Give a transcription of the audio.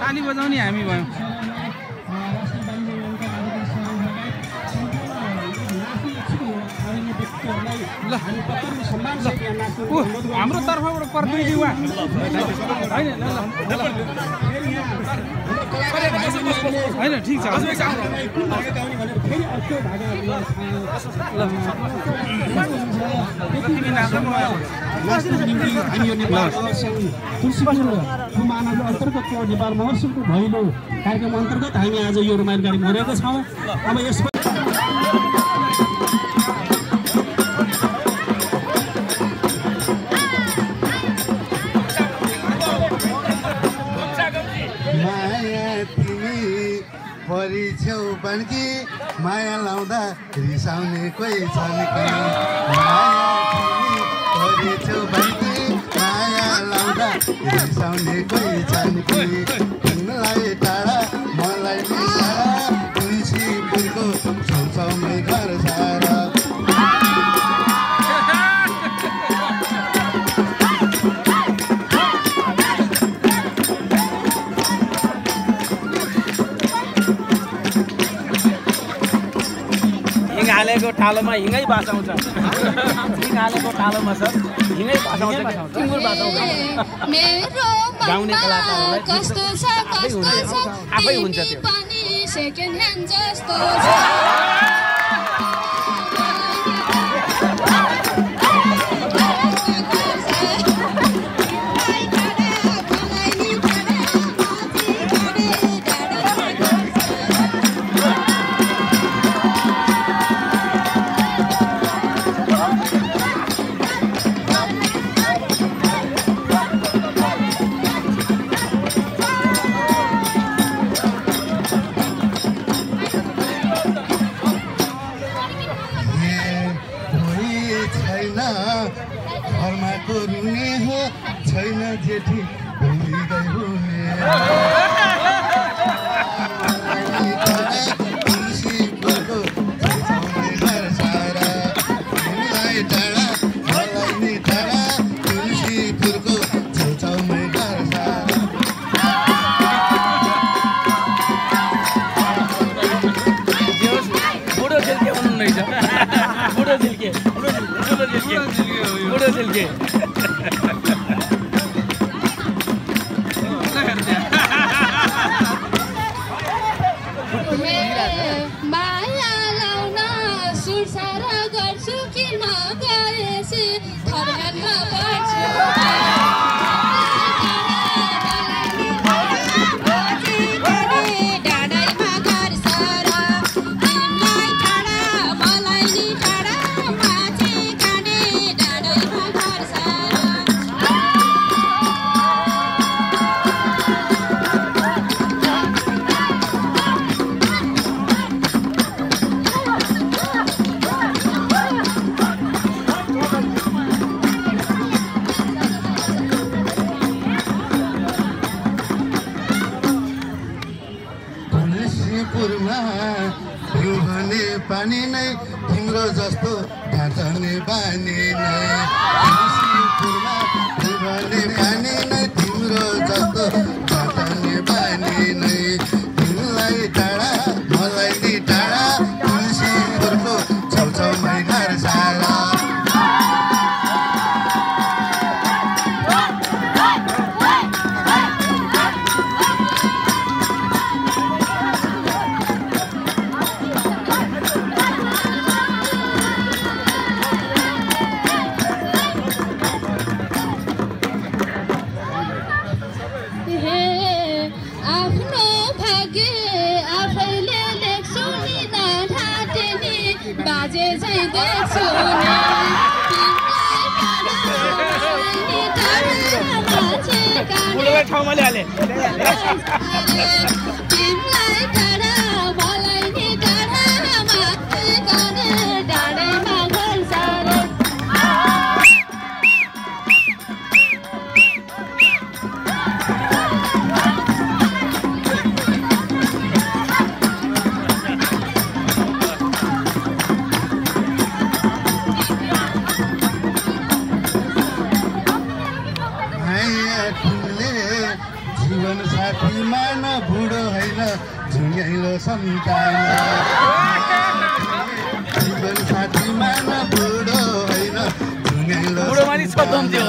ताली बजाउने हामी भयौँ ल हाम्रो तर्फबाट प्रतिनिधि उहाँ होइन ठिक छ मानव अन्तर्गतको नेपाल महोत्सवको भैलो कार्यक्रम अन्तर्गत हामी आज यो रमाइलो कार्यक्रम गरेका छौँ। अब यसको परिछौ बनकी माया लाउँदा रिसाउने कोही छन् कि माया परिछौ बनकी माया लाउँदा रिसाउने कोही छन् कि तिमीलाई टाढा मलाई नि टाढा तुलसीपुरको छेउछाउमै घर सारा हालेको ठालोमा हिँगै बासाउँछ हालेको ठालोमा छ हिँगै बासाउँछ टुङ्गुर बासाउँछ गाउने कलाकारलाई आफै हुन्छ त्यो घरमा रुने हो छैन जेठी भुलिँदै हुने तुलसीपुरको छेउछाउमै घर सारा तिमीलाई टाढा मलाई नि टाढा तुलसीपुरको छेउछाउमै घर सारा बुढो झिल्के हुनु रहेछ बुढो झिल्के बुढो झिल्के माया लाउन सुरसार गर्छु कि नगएपछि थरहरमा पर्छु बानी नै तुलसीपुरमा फुल्ने बानी नै तिम्रो जस्तो घटाउने बानी नै तिमीलाई टाढा मलाई नि टाढा तुलसीपुरको छेउछाउमै घर सारा बाजे चाहिँ देख्छु बुढोलाई ठाउँमा ल्याले तिमीलाई टाढा मलाई नि टाढा माथि गर्ने डाँडैमा घर सारे जीवन साथी मान बुढो होइन झुङ्गैलो सन्तान जीवन साथी मान बुढो होइन झुङ्गैलो बुढो मानिस खतम थियो